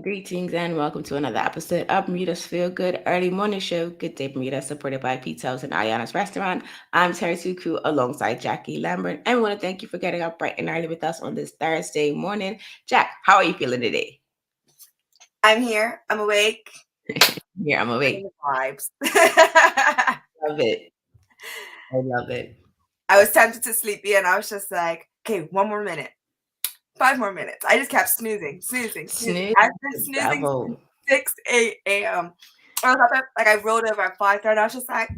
Greetings and welcome to another episode of Bermuda's Feel Good Early Morning Show. Good Day Bermuda, supported by Pizza House and Ayana's Restaurant. I'm Terry Suku alongside Jackie Lambert, and we want to thank you for getting up bright and early with us on this Thursday morning. Jack, how are you feeling today? I'm here. I'm awake. Yeah, I'm awake. Vibes. Love it. I love it. I was tempted to sleep in. I was just like, okay, 1 more minute. 5 more minutes. I just kept snoozing. Snooze I've been the snoozing devil. since 6 a.m. I was up I rolled over at 5:30. I was just like,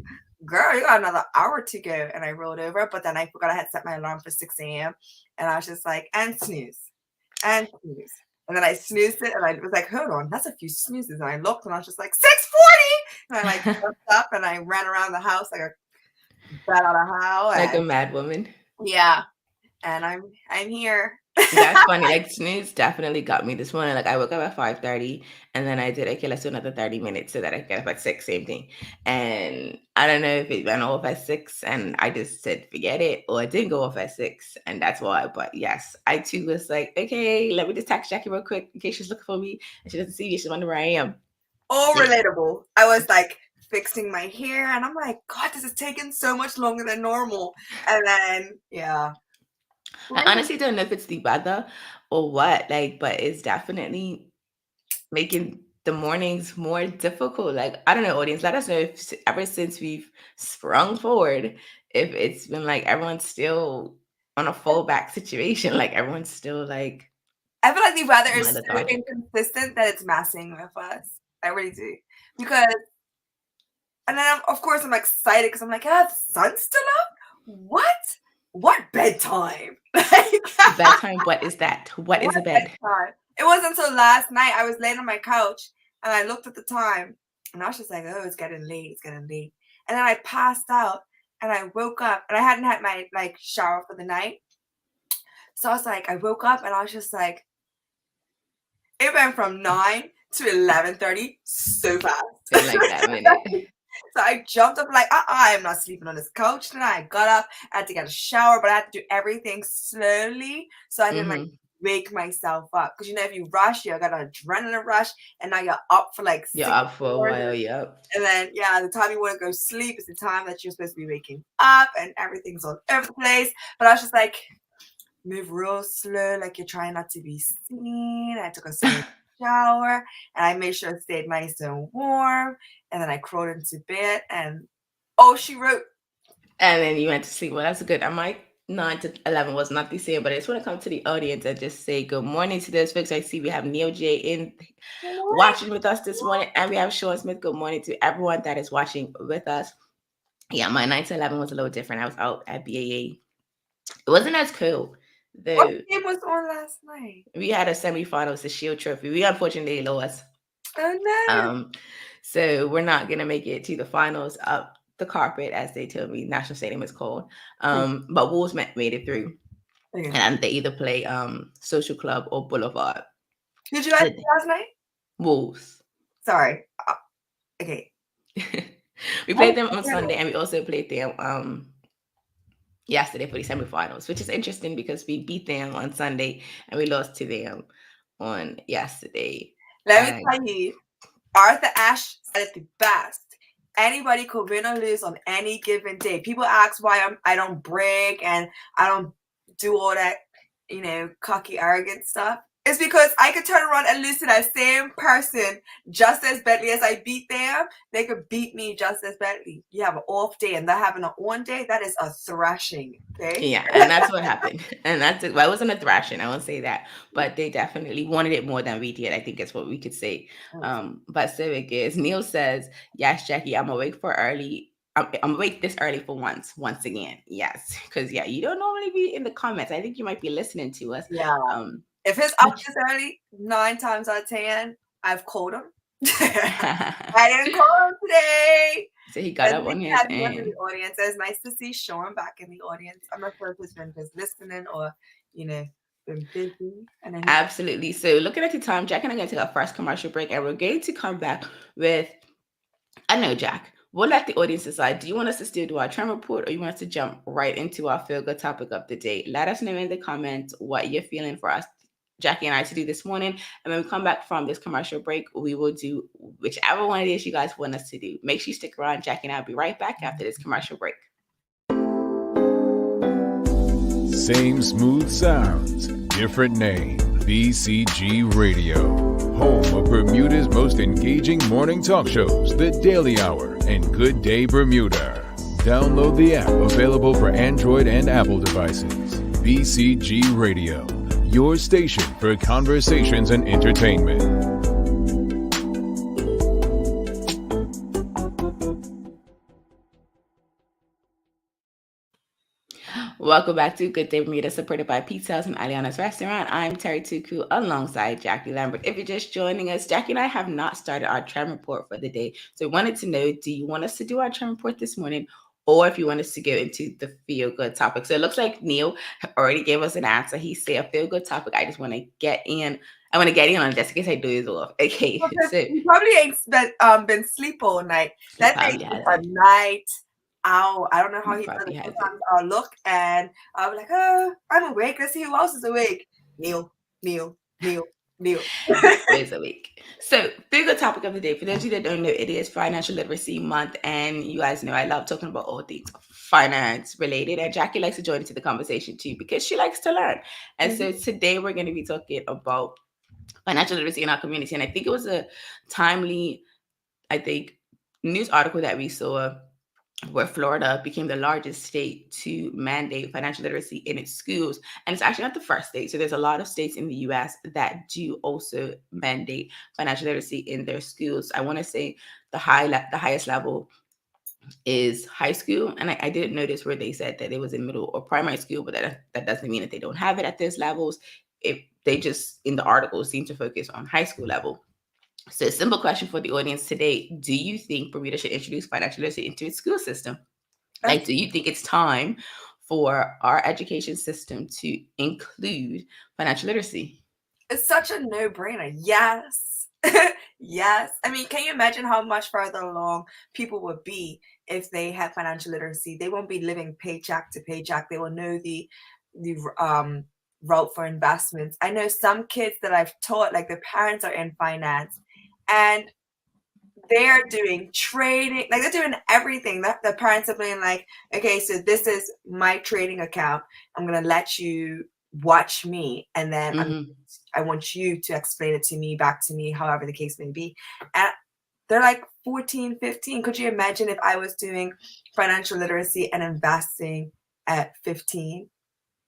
girl, you got another hour to go. And I rolled over, but then I forgot I had set my alarm for 6 a.m. And I was just like, and snooze. And snooze. And then I snoozed it and I was like, hold on, that's a few snoozes. And I looked and I was just like, 6:40. And I jumped up and I ran around the house like a bat out of hell. Like a mad woman. Yeah. And I'm here. That's funny. Like snooze definitely got me this morning. Like I woke up at 5:30 and then I did okay, let's do another 30 minutes so that I get up at 6, same thing. And I don't know if it went off at 6 and I just said forget it, or it didn't go off at 6 and that's why. But yes, I too was like, okay, let me just text Jackie real quick in case she's looking for me and she doesn't see me, she's wondering where I am. All relatable. I was like fixing my hair and I'm like, God, this is taking so much longer than normal. And then yeah. I honestly don't know if it's the weather or what, like, but it's definitely making the mornings more difficult. Like, I don't know, audience, let us know if ever since we've sprung forward, if it's been like everyone's still on a fallback situation, like everyone's still like I feel like the weather is so lethargic. inconsistent that it's messing with us. I really do. Because and then of course I'm excited because I'm like, the sun's still up? What bedtime? Bedtime, what is that? What is a bed? Bedtime? It wasn't until last night I was laying on my couch and I looked at the time and I was just like, oh, it's getting late. And then I passed out and I woke up and I hadn't had my like shower for the night. So I was like, I woke up and I was just like, it went from 9 to 11:30 so fast. In like that minute. So I jumped up like, I'm not sleeping on this couch tonight. I got up, I had to get a shower, but I had to do everything slowly so I didn't like wake myself up. Because if you rush, you got an adrenaline rush, and now you're up for like 6 You're up for a hours. while, yep. And then the time you want to go sleep is the time that you're supposed to be waking up, and everything's all over the place. But I was just like, move real slow, like you're trying not to be seen. I took a slow shower and I made sure it stayed nice and warm. And then I crawled into bed and she wrote. And then you went to sleep. Well, that's good. I might 9 to 11 was not the same, but I just want to come to the audience and just say good morning to those folks. I see we have Neil J in watching with us this morning, and we have Sean Smith. Good morning to everyone that is watching with us. Yeah, my 9 to 11 was a little different. I was out at BAA. It wasn't as cool. What game was on last night? We had a semifinals, the Shield Trophy. We unfortunately lost. Oh no. So we're not gonna make it to the finals up the carpet, as they told me. National Stadium is called. But Wolves made it through. Okay. And they either play Social Club or Boulevard. Did you guys last night? Wolves. Sorry. Okay. We played them on Sunday, and we also played them yesterday for the semifinals, which is interesting because we beat them on Sunday and we lost to them on yesterday. Let me tell you, Arthur Ashe said it the best. Anybody could win or lose on any given day. People ask why I don't brag and I don't do all that, cocky, arrogant stuff. It's because I could turn around and lose to that same person just as badly as I beat them. They could beat me just as badly. You have an off day and they're having an on day. That is a thrashing. Okay. Yeah, and that's what happened. And that's it. Well, it wasn't a thrashing. I won't say that, but they definitely wanted it more than we did. I think that's what we could say. But so it is. Neil says, "Yes, Jackie, I'm awake for early. I'm awake this early for once again. Yes, because you don't normally be in the comments. I think you might be listening to us. Yeah. If it's up this early, 9 times out of 10, I've called him. I didn't call him today. So he got up on his end. In the audience. It's nice to see Sean back in the audience. I'm not sure if he's been just listening or, been busy. Absolutely. So looking at the time, Jack and I are going to take our first commercial break, and we're going to come back with, I know, Jack, we'll let the audience decide. Do you want us to still do our trend report, or you want us to jump right into our feel good topic of the day? Let us know in the comments what you're feeling for us Jacky and I to do this morning. And when we come back from this commercial break, we will do whichever one it is you guys want us to do. Make sure you stick around. Jacky and I will be right back after this commercial break. Same smooth sounds, different name. BCG Radio, home of Bermuda's most engaging morning talk shows, The Daily Hour and Good Day Bermuda. Download the app, available for Android and Apple devices. BCG Radio, your station for conversations and entertainment. Welcome back to Good Day Bermuda, supported by Pizza House and Aliana's Restaurant. I'm Terri Tuku alongside Jacky Lambert. If you're just joining us, Jacky and I have not started our trend report for the day. So we wanted to know, do you want us to do our trend report this morning? Or if you want us to go into the feel-good topic. So it looks like Neil already gave us an answer. He said a feel-good topic. I just want to get in. I want to get in on it just in case I do this off. Okay. So you probably ain't been sleep all night. That thing is a night owl. I don't know how he does it. Sometimes I'll look and I'll be like, oh, I'm awake. Let's see who else is awake. Neil. Is awake. So, bigger topic of the day. For those of you that don't know, it is Financial Literacy Month, and you guys know I love talking about all things finance related. And Jacky likes to join into the conversation too because she likes to learn. And so today we're going to be talking about financial literacy in our community. And I think it was a timely, news article that we saw where Florida became the largest state to mandate financial literacy in its schools. And it's actually not the first state. So there's a lot of states in the US that do also mandate financial literacy in their schools. I want to say the highest level is high school. And I didn't notice where they said that it was in middle or primary school, but that doesn't mean that they don't have it at those levels. If they just, in the article, seem to focus on high school level. So a simple question for the audience today. Do you think Bermuda should introduce financial literacy into its school system? Like, do you think it's time for our education system to include financial literacy? It's such a no-brainer. Yes. Yes. I mean, can you imagine how much further along people would be if they had financial literacy? They won't be living paycheck to paycheck. They will know the route for investments. I know some kids that I've taught, like their parents are in finance, and they're doing trading, like they're doing everything. The parents are being like, okay, so this is my trading account. I'm going to let you watch me. And then I want you to explain it to me, back to me, however the case may be. And they're like 14, 15. Could you imagine if I was doing financial literacy and investing at 15?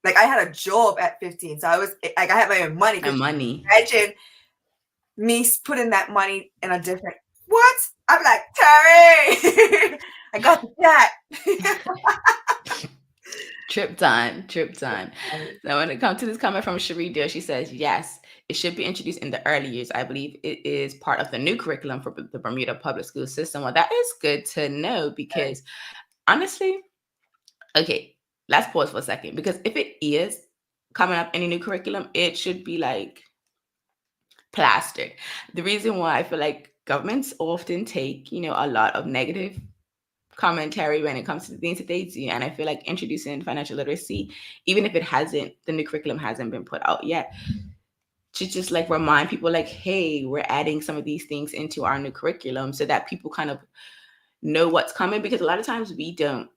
Like I had a job at 15. So I was like, I had my own money. Imagine me putting that money in a different, what? I'm like, Terri, I got that. Trip time. Now, when it comes to this comment from Cherie Deal, she says, yes, it should be introduced in the early years. I believe it is part of the new curriculum for the Bermuda public school system. Well, that is good to know because honestly, okay, let's pause for a second, because if it is coming up in a new curriculum, it should be like plastered. The reason why I feel like governments often take, a lot of negative commentary when it comes to the things that they do. And I feel like introducing financial literacy, even if the new curriculum hasn't been put out yet, to just like remind people like, hey, we're adding some of these things into our new curriculum so that people kind of know what's coming. Because a lot of times we don't,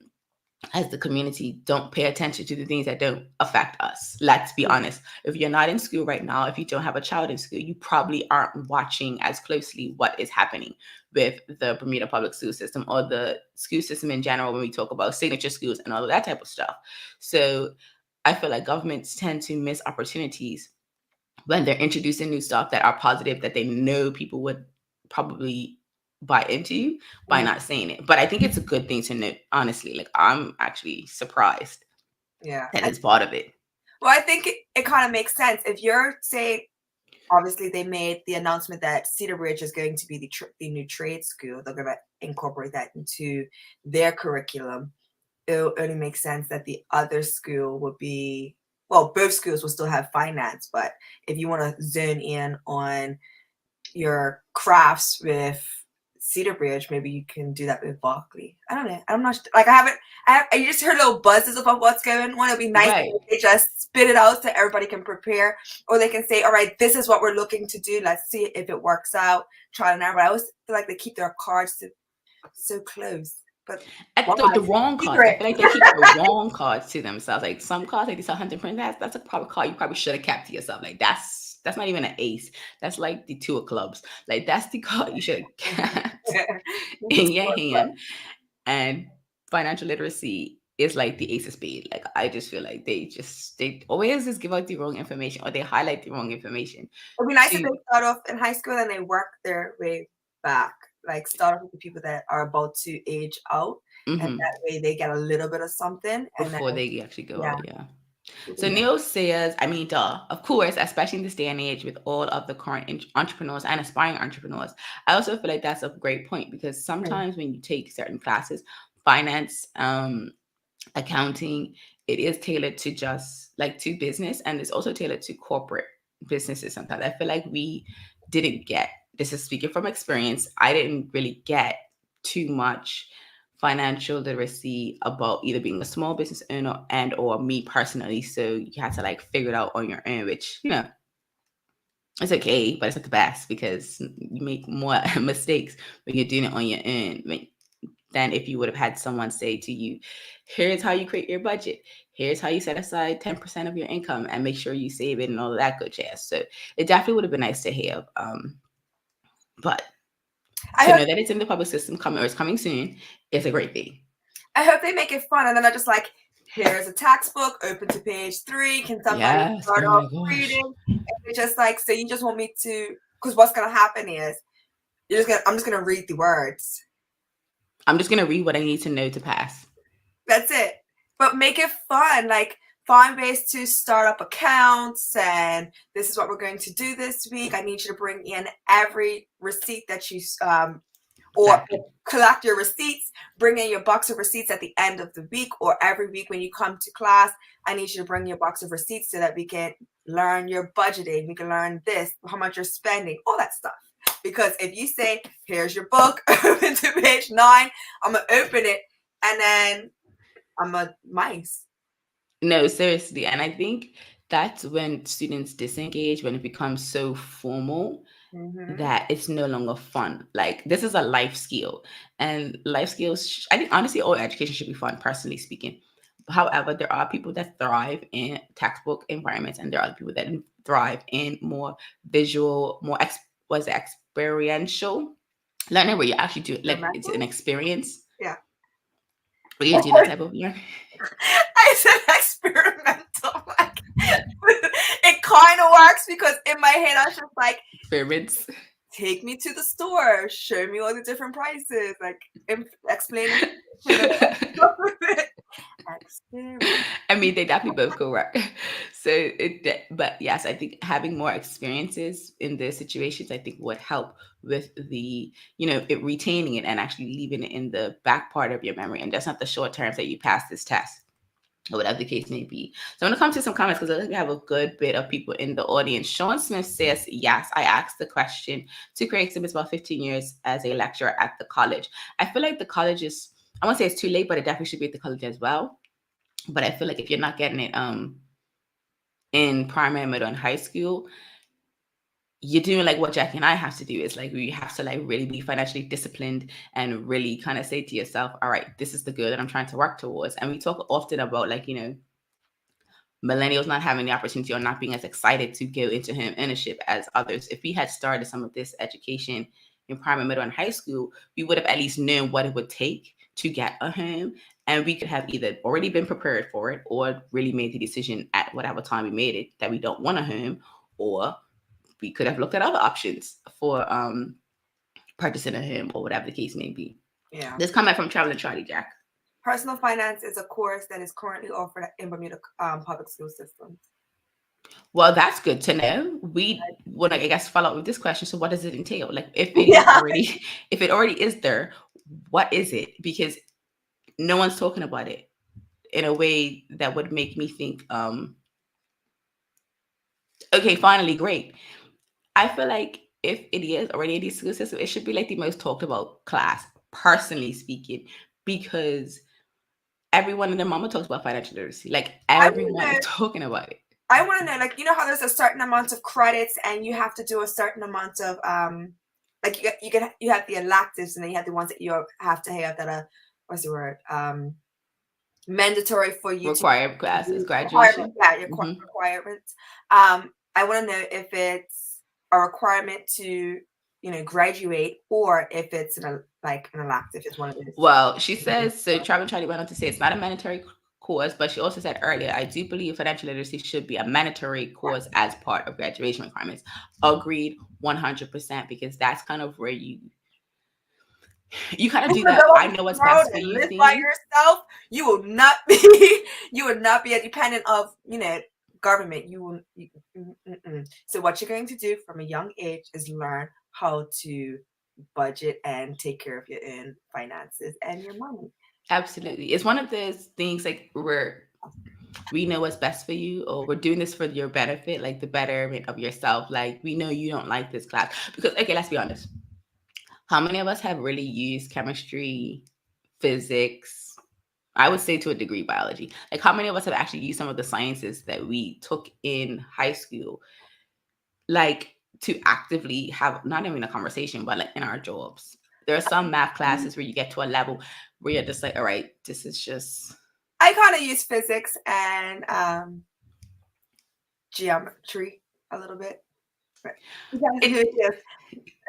as the community, don't pay attention to the things that don't affect us. Let's be honest. If you're not in school right now, if you don't have a child in school, you probably aren't watching as closely what is happening with the Bermuda public school system or the school system in general when we talk about signature schools and all of that type of stuff. So I feel like governments tend to miss opportunities when they're introducing new stuff that are positive, that they know people would probably buy into by not saying it. But I think it's a good thing to note, honestly. Like, I'm actually surprised that it's part of it. Well, I think it kind of makes sense. If you're saying, obviously they made the announcement that Cedar Ridge is going to be the new trade school. They're going to incorporate that into their curriculum. It only makes sense that the other school would be, well, both schools will still have finance, but if you want to zone in on your crafts with Cedar Bridge, maybe you can do that with Berkeley. I don't know. I'm not like I just heard little buzzes about what's going on. It'd be nice Right. if they just spit it out so everybody can prepare, or they can say, all right, this is what we're looking to do. Let's see if it works out. Try it and error. But I always feel like they keep their cards so close. But The wrong cards. I feel like they keep the wrong cards to themselves. Like some cards, like they sell Hunting Print. That's a proper card you probably should have kept to yourself. Like that's not even an ace. That's like the two of clubs. Like that's the card you should have kept in your hand. And financial literacy is like the ace of spades. Like I just feel like they always just give out the wrong information, or they highlight the wrong information. It'd be nice if they start off in high school and they work their way back. Like start with the people that are about to age out, and that way they get a little bit of something before they actually go out. Yeah. So Neil says, I mean, duh, of course, especially in this day and age with all of the current entrepreneurs and aspiring entrepreneurs. I also feel like that's a great point, because sometimes when you take certain classes, finance, accounting, it is tailored to just like to business, and it's also tailored to corporate businesses. Sometimes I feel like we didn't get, this is speaking from experience, I didn't really get too much financial literacy about either being a small business owner and or me personally. So you had to like figure it out on your own, which, you know, it's okay, but it's not the best, because you make more mistakes when you're doing it on your own than if you would have had someone say to you, here's how you create your budget. Here's how you set aside 10% of your income and make sure you save it and all of that good jazz. So it definitely would have been nice to have. But to know that it's in the public system coming, or it's coming soon, is a great thing. I hope they make it fun, and then I just like, here's a textbook, open to page 3. Can somebody start off reading? And it's just like, so you just want me to, because what's gonna happen is I'm just gonna read the words. I'm just gonna read what I need to know to pass. That's it. But make it fun. Like find ways to start up accounts, and this is what we're going to do this week. I need you to bring in every receipt that you or collect your receipts, bring in your box of receipts at the end of the week, or every week when you come to class, I need you to bring your box of receipts so that we can learn your budgeting. We can learn this, how much you're spending, all that stuff. Because if you say, here's your book, open to page 9, I'm going to open it, and then I'm a mice. No, seriously. And I think that's when students disengage, when it becomes so formal that it's no longer fun. Like this is a life skill, and life skills, I think honestly all education should be fun, personally speaking. However, there are people that thrive in textbook environments, and there are people that thrive in more visual, more experiential learning, where you actually do it like it's an experience. Yeah. Where you do that type of learning. I said experimental. Like, it kind of works, because in my head I was just like, experiments. Take me to the store, show me all the different prices, like explain. I mean, they definitely both go work. So, but yes, I think having more experiences in those situations, I think would help with the, it retaining it and actually leaving it in the back part of your memory, and just not the short terms that you pass this test, or whatever the case may be. So I'm going to come to some comments, because I think we have a good bit of people in the audience. Sean Smith says, yes, I asked the question to create exhibits about 15 years as a lecturer at the college. I feel like the college is, I won't say it's too late, but it definitely should be at the college as well. But I feel like if you're not getting it in primary, middle, and high school, you're doing like what Jacky and I have to do. Is like you have to like really be financially disciplined and really kind of say to yourself, all right, this is the goal that I'm trying to work towards. And we talk often about like, millennials not having the opportunity or not being as excited to go into home ownership as others. If we had started some of this education in primary, middle, and high school, we would have at least known what it would take to get a home, and we could have either already been prepared for it or really made the decision at whatever time we made it that we don't want a home, or we could have looked at other options for purchasing a home, or whatever the case may be. Yeah. This comment from Traveling Charlie Jack. Personal finance is a course that is currently offered in Bermuda public school systems. Well, that's good to know. We would, I guess, follow up with this question. So what does it entail? Like if it already is there, what is it? Because no one's talking about it in a way that would make me think, okay, finally, great. I feel like if it is already in the school system, it should be like the most talked about class, personally speaking, because everyone and their mama talks about financial literacy. Like everyone is talking about it. I want to know, like, you know how there's a certain amount of credits and you have to do a certain amount of like you have the electives and then you have the ones that you have to have that are, what's the word, mandatory for you required classes, graduation. Requirements. I want to know if it's a requirement to graduate, or if it's an elective. Is one of those. Well, she says, so Travel Charlie went on to say it's not a mandatory course, but she also said earlier, I do believe financial literacy should be a mandatory course as part of graduation requirements. Agreed 100%, because that's kind of where you kind of do that. I know what's best for you. Live by yourself. You will not be a dependent of government. You will. So what you're going to do from a young age is learn how to budget and take care of your own finances and your money. Absolutely. It's one of those things like we know what's best for you, or we're doing this for your benefit, like the betterment of yourself. Like, we know you don't like this class because, okay, let's be honest. How many of us have really used chemistry, physics, I would say to a degree biology? Like, how many of us have actually used some of the sciences that we took in high school, like to actively have not even a conversation, but like in our jobs? There are some math classes where you get to a level where you're just like, all right, this is just. I kind of use physics and geometry a little bit.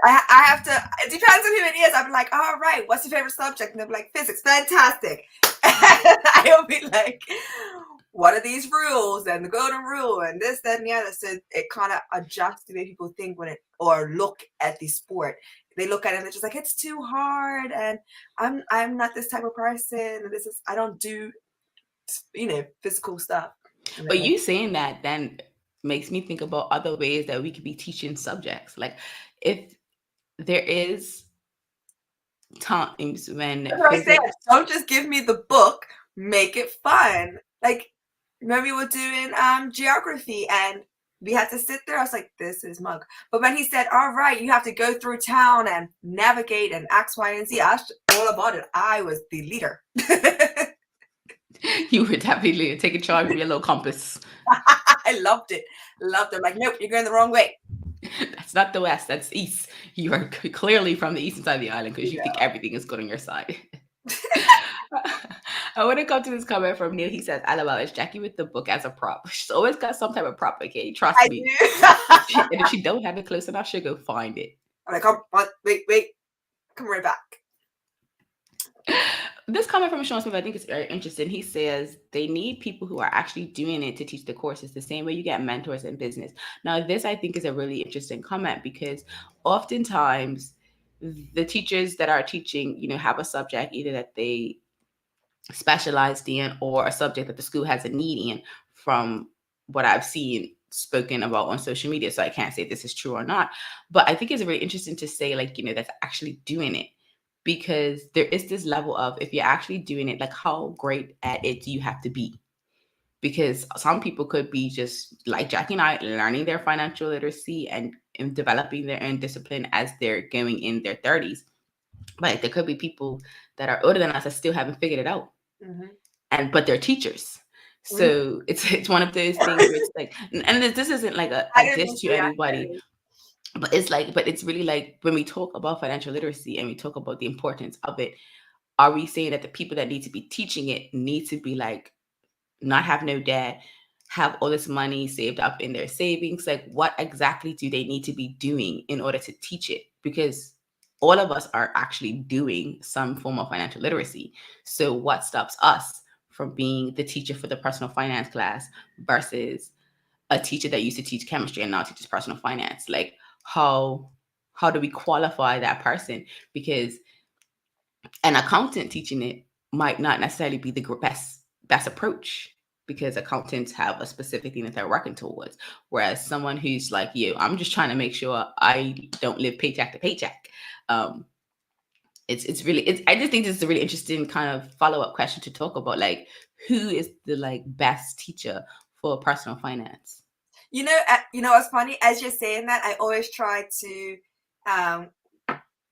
I have to. It depends on who it is. I'm like, all right, what's your favorite subject? And they'll be like, physics, fantastic. I'll be like, what are these rules and the golden rule and this, that, and the other? So it kind of adjusts the way people think or look at the sport. They look at it and they're just like, it's too hard, and I'm not this type of person, and I don't do physical stuff. But you saying that then makes me think about other ways that we could be teaching subjects. Like, if there is times when don't just give me the book, make it fun. Like, remember we were doing geography and we had to sit there. I was like, this is mug. But when he said, all right, you have to go through town and navigate and X, Y, and Z, I was all about it. I was the leader. You were definitely taking charge of your little compass. I loved it. I'm like, nope, you're going the wrong way. That's not the west, that's east. You are clearly from the eastern side of the island because you think everything is good on your side. I want to come to this comment from Neil. He says, "LOL, it's Jackie with the book as a prop. She's always got some type of prop, okay? Trust me." And if she don't have it close enough, she'll go find it. I'm like, come on, wait. Come right back. This comment from Sean Smith, I think is very interesting. He says they need people who are actually doing it to teach the courses the same way you get mentors in business. Now, this I think is a really interesting comment because oftentimes the teachers that are teaching, have a subject either that they specialized in or a subject that the school has a need in, from what I've seen spoken about on social media. So I can't say this is true or not, but I think it's really interesting to say, like, that's actually doing it. Because there is this level of, if you're actually doing it, like, how great at it do you have to be? Because some people could be just like Jackie and I, learning their financial literacy and developing their own discipline as they're going in their 30s. But there could be people that are older than us that still haven't figured it out. Mm-hmm. But they're teachers. So it's one of those things where it's like, and this isn't like a diss to anybody. But it's really like, when we talk about financial literacy and we talk about the importance of it, are we saying that the people that need to be teaching it need to be like, not have no debt, have all this money saved up in their savings? Like, what exactly do they need to be doing in order to teach it? Because all of us are actually doing some form of financial literacy. So what stops us from being the teacher for the personal finance class versus a teacher that used to teach chemistry and now teaches personal finance? Like, how do we qualify that person? Because an accountant teaching it might not necessarily be the best approach, because accountants have a specific thing that they're working towards. Whereas someone who's like, I'm just trying to make sure I don't live paycheck to paycheck. I just think this is a really interesting kind of follow-up question to talk about, like, who is the best teacher for personal finance? What's funny? As you're saying that, I always try to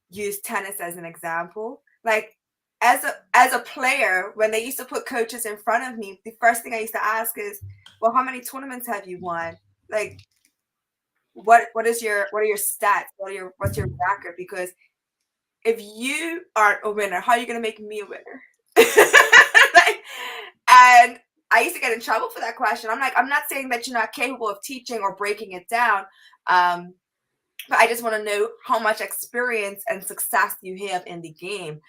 use tennis as an example. Like as a player, when they used to put coaches in front of me, the first thing I used to ask is, well, how many tournaments have you won? Like what are your stats? What's your record? Because if you aren't a winner, how are you gonna make me a winner? Like, and I used to get in trouble for that question. I'm like, I'm not saying that you're not capable of teaching or breaking it down. But I just want to know how much experience and success you have in the game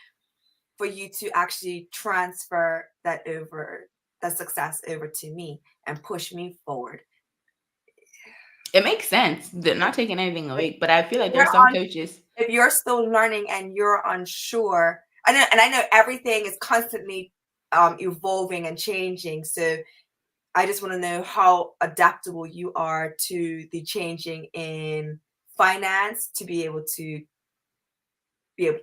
for you to actually transfer that success over to me and push me forward. It makes sense. They're not taking anything away, but I feel like there's some coaches. If you're still learning and you're unsure, and I know everything is constantly evolving and changing, so I just want to know how adaptable you are to the changing in finance to be able to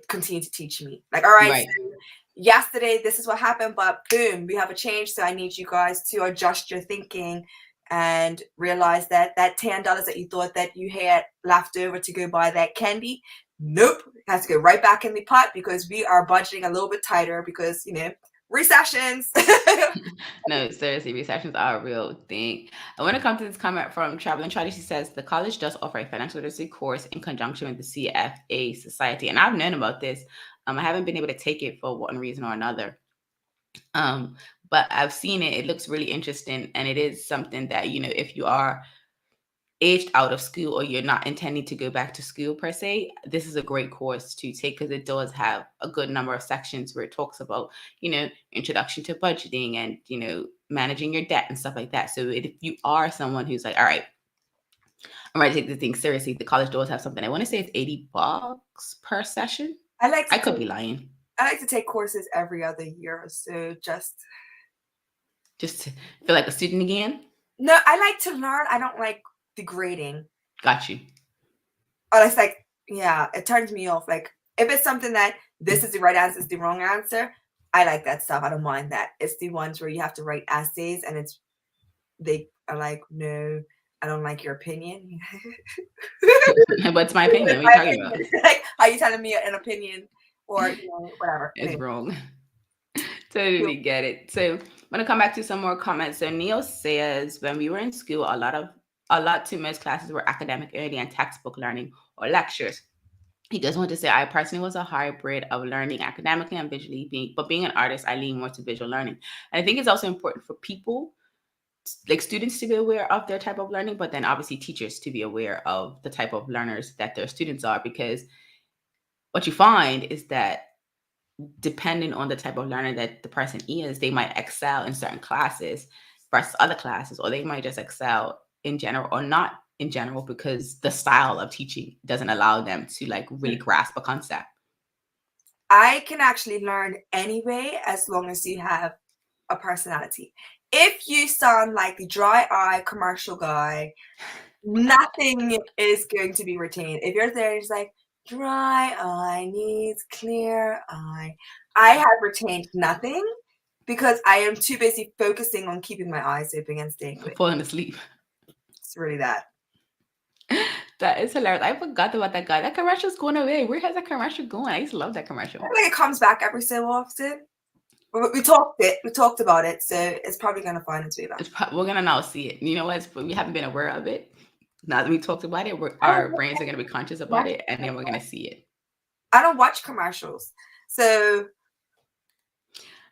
continue to teach me. Like, all right, so yesterday this is what happened, but boom, we have a change. So I need you guys to adjust your thinking and realize that $10 that you thought that you had left over to go buy that candy, nope, it has to go right back in the pot because we are budgeting a little bit tighter because, recessions. No, seriously, recessions are a real thing. And when it comes to this comment from Traveling Charlie, she says the college does offer a financial literacy course in conjunction with the CFA Society. And I've known about this. I haven't been able to take it for one reason or another. But I've seen it. It looks really interesting. And it is something that, if you are aged out of school or you're not intending to go back to school per se, this is a great course to take because it does have a good number of sections where it talks about, introduction to budgeting and, managing your debt and stuff like that. So if you are someone who's like, all right, I'm ready to take this thing seriously, the college does have something. I want to say it's $80 per session. I could be lying. I like to take courses every other year, so just to feel like a student again. No, I like to learn. I don't like the grading. Got you. Oh, it's like, yeah, it turns me off. Like if it's something that this is the right answer, is the wrong answer, I like that stuff. I don't mind that. It's the ones where you have to write essays and they are like, no, I don't like your opinion. What's my opinion? What are you talking about? Like, are you telling me an opinion or whatever? It's wrong. Totally get it. So I'm gonna come back to some more comments. So Neil says, when we were in school, a lot to most classes were academic only and textbook learning or lectures. He does want to say, I personally was a hybrid of learning academically and visually, but being an artist, I lean more to visual learning. And I think it's also important for people, like students, to be aware of their type of learning, but then obviously teachers to be aware of the type of learners that their students are, because what you find is that depending on the type of learner that the person is, they might excel in certain classes versus other classes, or they might just excel in general or not in general because the style of teaching doesn't allow them to like really grasp a concept. I can actually learn anyway as long as you have a personality. If you sound like the dry eye commercial guy, nothing is going to be retained. If you're there, it's like, dry eye needs clear eye. I have retained nothing because I am too busy focusing on keeping my eyes open and staying awake. Falling asleep. It's really that. That is hilarious. I forgot about that guy. That commercial's going away. Where has that commercial going? I used to love that commercial. I feel like it comes back every so often. We talked about it, so it's probably going to find its way back. We're going to now see it. You know what? We haven't been aware of it. Now that we talked about it, our brains are going to be conscious about it, and then we're going to see it. I don't watch commercials, so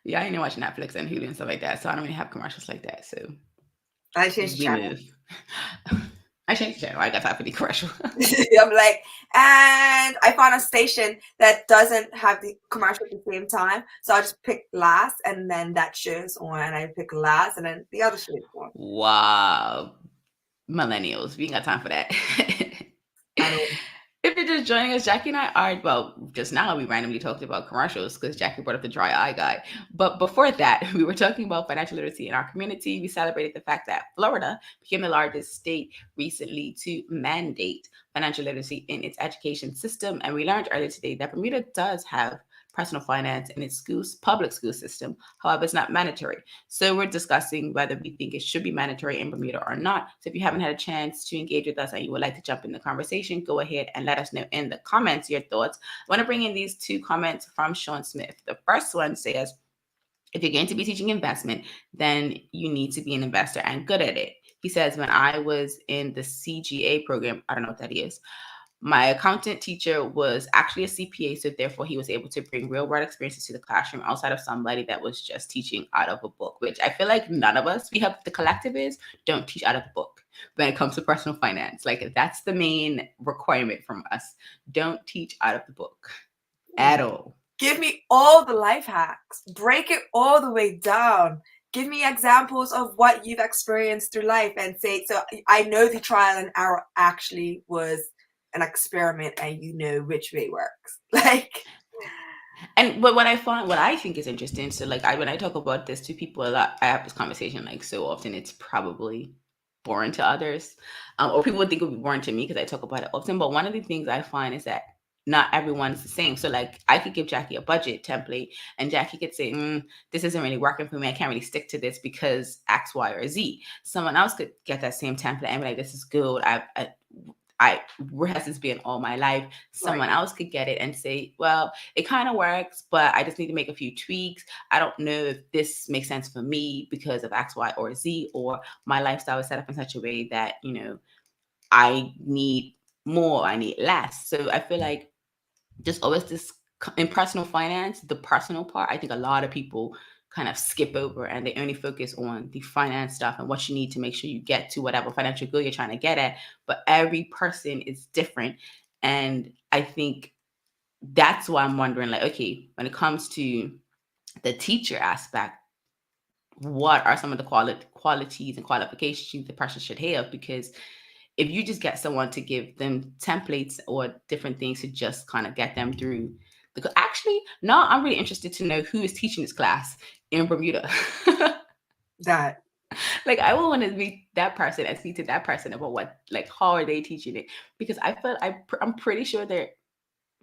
yeah, I only watch Netflix and Hulu and stuff like that, so I don't really have commercials like that. So I changed the channel. I changed the channel. I got time for the commercial. I'm like, and I found a station that doesn't have the commercial at the same time, so I just pick last, and then that shows on, and I pick last, and then the other shows on. Wow. Millennials, we ain't got time for that. If you're just joining us, Jackie and I are, well, just now we randomly talked about commercials because Jackie brought up the dry eye guy. But before that, we were talking about financial literacy in our community. We celebrated the fact that Florida became the largest state recently to mandate financial literacy in its education system. And we learned earlier today that Bermuda does have personal finance in its public school system. However, it's not mandatory. So we're discussing whether we think it should be mandatory in Bermuda or not. So if you haven't had a chance to engage with us and you would like to jump in the conversation, go ahead and let us know in the comments your thoughts. I want to bring in these two comments from Sean Smith. The first one says, if you're going to be teaching investment, then you need to be an investor and good at it. He says, when I was in the CGA program, I don't know what that is, my accountant teacher was actually a CPA, so therefore he was able to bring real world experiences to the classroom outside of somebody that was just teaching out of a book, which I feel like none of us, we have the collective is, don't teach out of a book when it comes to personal finance. Like that's the main requirement from us. Don't teach out of the book at all. Give me all the life hacks. Break it all the way down. Give me examples of what you've experienced through life and say, so I know the trial and error actually was an experiment and you know which way works. Like, but what I think is interesting, so like when I talk about this to people a lot, I have this conversation like so often, it's probably boring to others, or people would think it would be boring to me because I talk about it often. But one of the things I find is that not everyone's the same. So like I could give Jackie a budget template and Jackie could say, this isn't really working for me. I can't really stick to this because X, Y, or Z. Someone else could get that same template and be like, this is good. I has this been all my life. Someone else could get it and say, well, it kind of works, but I just need to make a few tweaks. I don't know if this makes sense for me because of X, Y, or Z, or my lifestyle is set up in such a way that, I need more, I need less. So I feel like just always this in personal finance, the personal part, I think a lot of people kind of skip over and they only focus on the finance stuff and what you need to make sure you get to whatever financial goal you're trying to get at. But every person is different. And I think that's why I'm wondering, like, okay, when it comes to the teacher aspect, what are some of the qualities and qualifications the person should have? Because if you just get someone to give them templates or different things to just kind of get them through, because actually, now I'm really interested to know who is teaching this class in Bermuda. that. Like, I will want to be that person and speak to that person about what, like, how are they teaching it? Because I'm pretty sure they're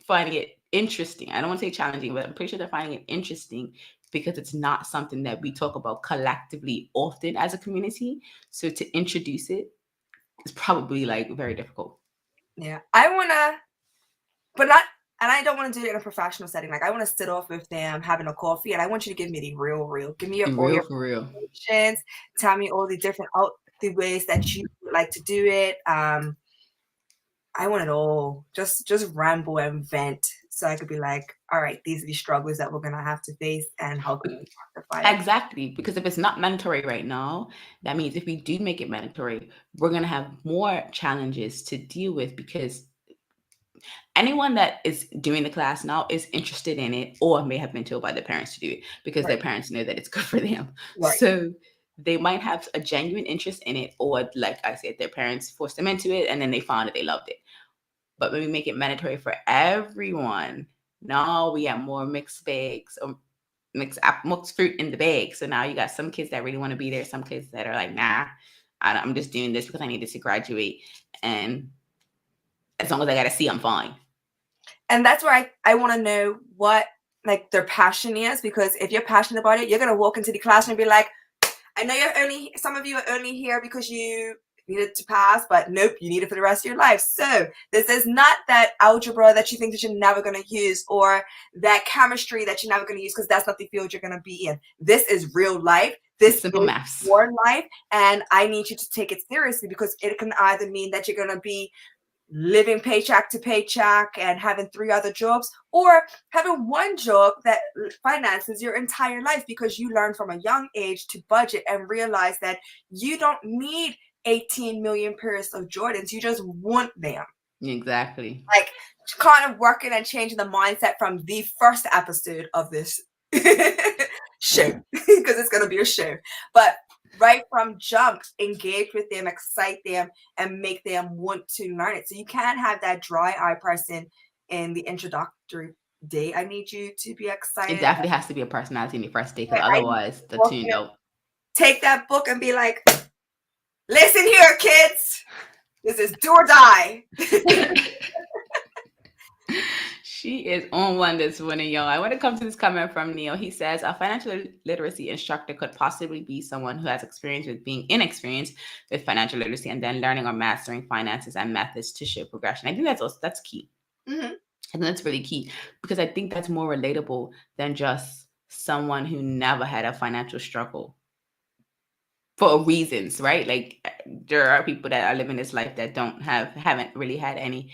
finding it interesting. I don't want to say challenging, but I'm pretty sure they're finding it interesting because it's not something that we talk about collectively often as a community. So to introduce it, it's probably like very difficult. Yeah, I want to, but not, and I don't want to do it in a professional setting. Like I want to sit off with them having a coffee, and I want you to give me the real. Give me all your questions. Tell me all the different the ways that you would like to do it. I want it all. Just ramble and vent, so I could be like, all right, these are the struggles that we're gonna have to face, and how can we rectify it? Exactly, because if it's not mandatory right now, that means if we do make it mandatory, we're gonna have more challenges to deal with, because anyone that is doing the class now is interested in it or may have been told by their parents to do it because their parents know that it's good for them. So they might have a genuine interest in it, or like I said, their parents forced them into it and then they found that they loved it. But when we make it mandatory for everyone, now we have more mixed bags or mixed fruit in the bag. So now you got some kids that really want to be there, some kids that are like, nah, I'm just doing this because I needed to graduate, and as long as I got a C, I'm fine. And that's where I want to know what like their passion is, because if you're passionate about it, you're gonna walk into the classroom and be like, I know some of you are only here because you needed to pass, but nope, you need it for the rest of your life. So this is not that algebra that you think that you're never going to use, or that chemistry that you're never going to use because that's not the field you're going to be in. This is real life. This simple maths. Your life, and I need you to take it seriously, because it can either mean that you're going to be living paycheck to paycheck and having 3 other jobs, or having one job that finances your entire life because you learn from a young age to budget and realize that you don't need 18 million pairs of Jordans. You just want them. Exactly. Like kind of working and changing the mindset from the first episode of this show, because it's going to be a show. But right from jump, engage with them, excite them, and make them want to learn it. So you can't have that dry eye person in the introductory day. I need you to be excited. It definitely has to be a personality in the first day, because otherwise the tune out. Take that book and be like, listen here, kids. This is do or die. She is on one this morning, y'all. I want to come to this comment from Neil. He says a financial literacy instructor could possibly be someone who has experience with being inexperienced with financial literacy and then learning or mastering finances and methods to show progression. I think that's key. Mm-hmm. I think that's really key because I think that's more relatable than just someone who never had a financial struggle for reasons, right? Like there are people that are living this life that haven't really had any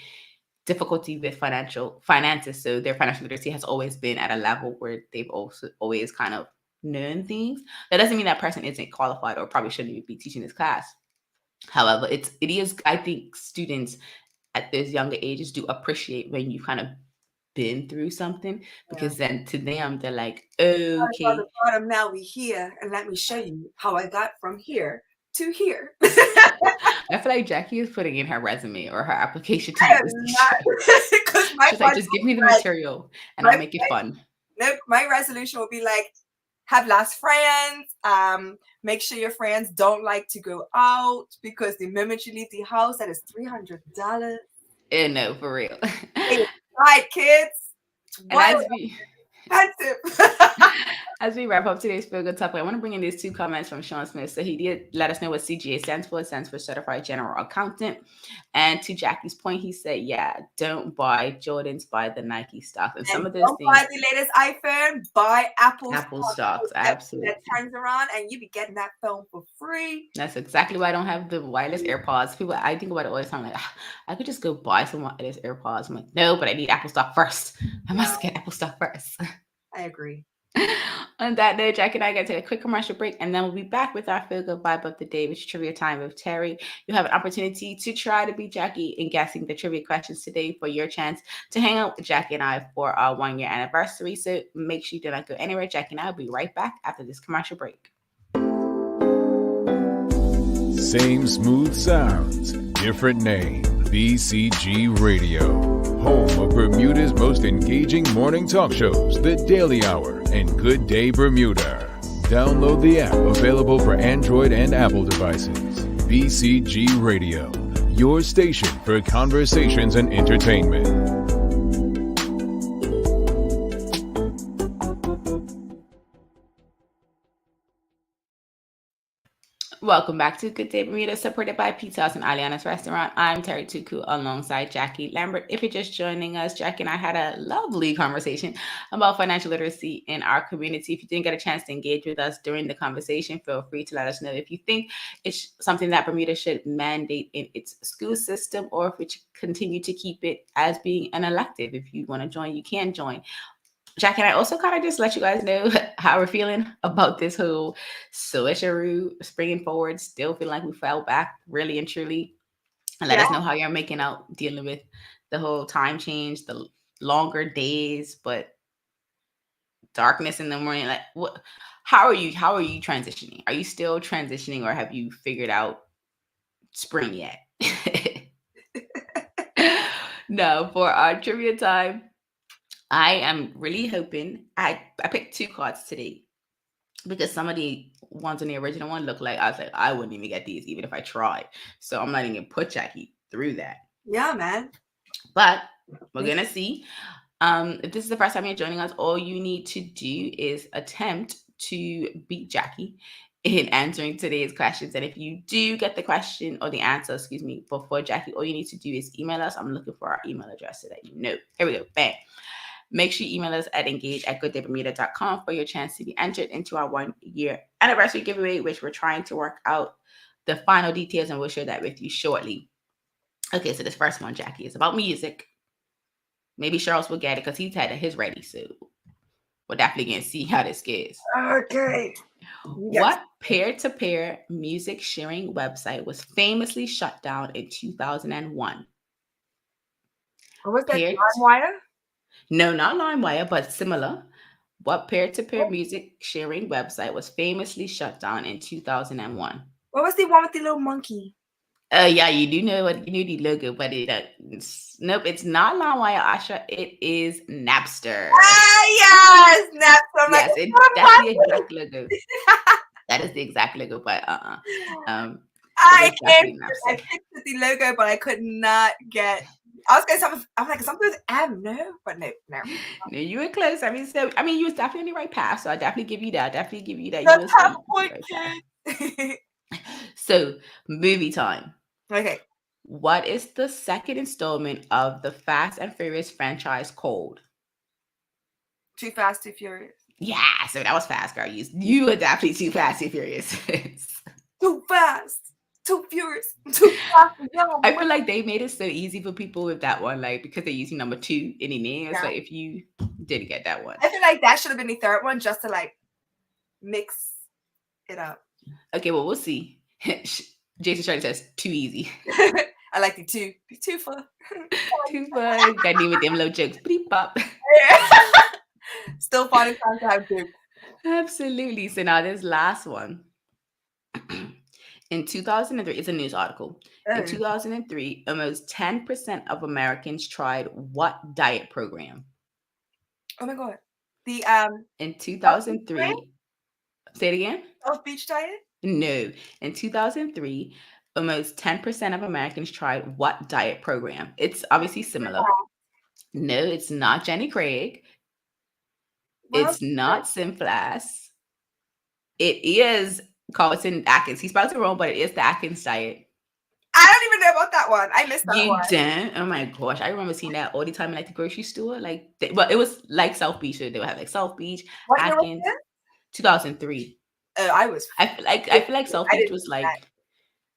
difficulty with finances, so their financial literacy has always been at a level where they've also always kind of known things. That doesn't mean that person isn't qualified or probably shouldn't even be teaching this class. However, it is I think students at those younger ages do appreciate when you kind of been through something, because then to them they're like, okay, On the bottom, now we here, and let me show you how I got from here to here. I feel like Jacky is putting in her resume or her application to I this am teacher. because She's like, just give me the material and I'll make it fun. Nope, my resolution will be like, have less friends. Make sure your friends don't like to go out, because the moment you leave the house, that is $300. No, for real. Right, kids. And Expensive. as we wrap up today's Feel Good Topic, I want to bring in these two comments from Sean Smith. So he did let us know what CGA stands for. It stands for Certified General Accountant. And to Jacky's point, he said, yeah, don't buy Jordans, buy the Nike stock. And some of those don't things. buy the latest iPhone, buy Apple stocks. Absolutely. That turns around and you be getting that phone for free. That's exactly why I don't have the wireless AirPods. People, I think about it all the time, like, I could just go buy some wireless AirPods. I'm like, no, but I need Apple stock first. I must get Apple stock first. I agree. On that note, Jack and I are going to take a quick commercial break, and then we'll be back with our Feel Good Vibe of the Day, which is Trivia Time with Terry. You have an opportunity to try to beat Jacky in guessing the trivia questions today for your chance to hang out with Jacky and I for our 1-year anniversary. So make sure you do not go anywhere. Jacky and I will be right back after this commercial break. Same smooth sounds, different name. BCG Radio, home of Bermuda's most engaging morning talk shows, The Daily Hour and Good Day Bermuda. Download the app, available for Android and Apple devices. BCG Radio, your station for conversations and entertainment. Welcome back to Good Day Bermuda, supported by Pizza House and Aliana's Restaurant. I'm Terry Tuku alongside Jacky Lambert. If you're just joining us, Jacky and I had a lovely conversation about financial literacy in our community. If you didn't get a chance to engage with us during the conversation, feel free to let us know if you think it's something that Bermuda should mandate in its school system, or if we should continue to keep it as being an elective. If you want to join, you can join. Jack and I also kind of just let you guys know how we're feeling about this whole switcheroo, springing forward, still feeling like we fell back really and truly. And let us know how you're making out dealing with the whole time change, the longer days, but darkness in the morning. Like, what? How are you transitioning? Are you still transitioning, or have you figured out spring yet? No, for our trivia time, I am really hoping. I picked 2 cards today because some of the ones on the original one look like, I was like, I wouldn't even get these even if I tried. So I'm not even gonna put Jacky through that. Yeah, man. But we're gonna see. If this is the first time you're joining us, all you need to do is attempt to beat Jacky in answering today's questions. And if you do get the question or the answer, before Jacky, all you need to do is email us. I'm looking for our email address so that you know. Here we go. Bang. Make sure you email us at engage@gooddaybermuda.com for your chance to be entered into our 1-year anniversary giveaway, which we're trying to work out the final details, and we'll share that with you shortly. Okay, so this first one, Jacky, is about music. Maybe Charles will get it because he's had his ready, so we're definitely going to see how this goes. Okay. What peer-to-peer music sharing website was famously shut down in 2001? What was that, LimeWire? No, not LimeWire, but similar. What peer-to-peer music sharing website was famously shut down in 2001? What was the one with the little monkey? Yeah, you do know the logo, but nope, it's not LimeWire, Asha. It is Napster. Yes, Napster. Yes, that's the exact logo. That is the exact logo, but I picked the logo, but I could not get I was gonna say I'm like something with M, no, but no. No, you were close. I mean, you was definitely right path. So I definitely give you that. That's You was half right, a point, right path. kid. So movie time. Okay. What is the second installment of the Fast and Furious franchise called? Too Fast, Too Furious. Yeah, so that was fast, girl. You were definitely Too Fast, Too Furious. Too fast, too furious, too fast. I feel like they made it so easy for people with that one, like because they're using number 2 in the name. It's like if you didn't get that one. I feel like that should have been the third one just to like mix it up. Okay, well, we'll see. Jason Shirley says too easy. I like the two. Be too fun. Too fun. Got me with them little jokes. Bleep up. Still fun and time to have jokes. Absolutely. So now this last one. In 2003, it's a news article. In 2003, almost 10% of Americans tried what diet program? Oh my god. The in 2003. Say it again. South Beach diet? No. In 2003, almost 10% of Americans tried what diet program? It's obviously similar. No, it's not Jenny Craig. It's not Simflas. It is Carlton Atkins. He spelled it wrong, but it is the Atkins diet. I don't even know about that one. I missed that one. You don't? Oh my gosh. I remember seeing that all the time in like the grocery store. Like, but it was like South Beach. So they would have like South Beach, what Atkins. 2003. I feel like South Beach was like,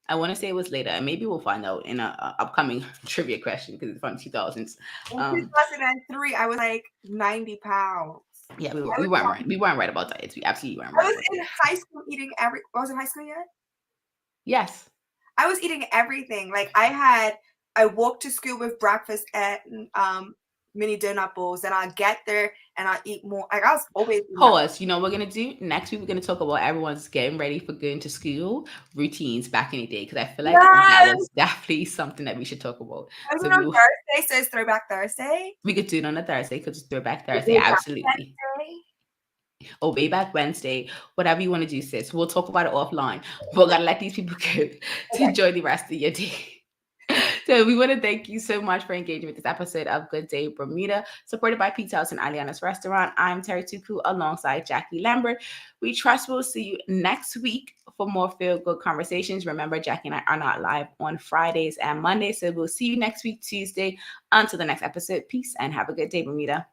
I want to say it was later. Maybe we'll find out in an upcoming trivia question because it's from 2000s. In 2003, I was like 90 pounds. Yeah, we weren't right. We weren't right about diets. We absolutely weren't right. I was in high school eating I was in high school yet? Yes. I was eating everything. Like I walked to school with breakfast at mini donut bowls, and I get there and I eat more. Like I was always pause. You know what we're gonna do next week? We're gonna talk about everyone's getting ready for going to school routines back in the day, because I feel like that was definitely something that we should talk about. Was it on Thursday? So it's Throwback Thursday. We could do it on a Thursday because it's Throwback Thursday. Absolutely. Or way back Wednesday, whatever you want to do, sis. We'll talk about it offline. We're gonna let these people go to enjoy the rest of your day. So we want to thank you so much for engaging with this episode of Good Day Bermuda, supported by Pete's House and Aliana's Restaurant. I'm Terri Tuku alongside Jackie Lambert. We trust we'll see you next week for more feel-good conversations. Remember, Jackie and I are not live on Fridays and Mondays, so we'll see you next week, Tuesday. Until the next episode, peace and have a good day, Bermuda.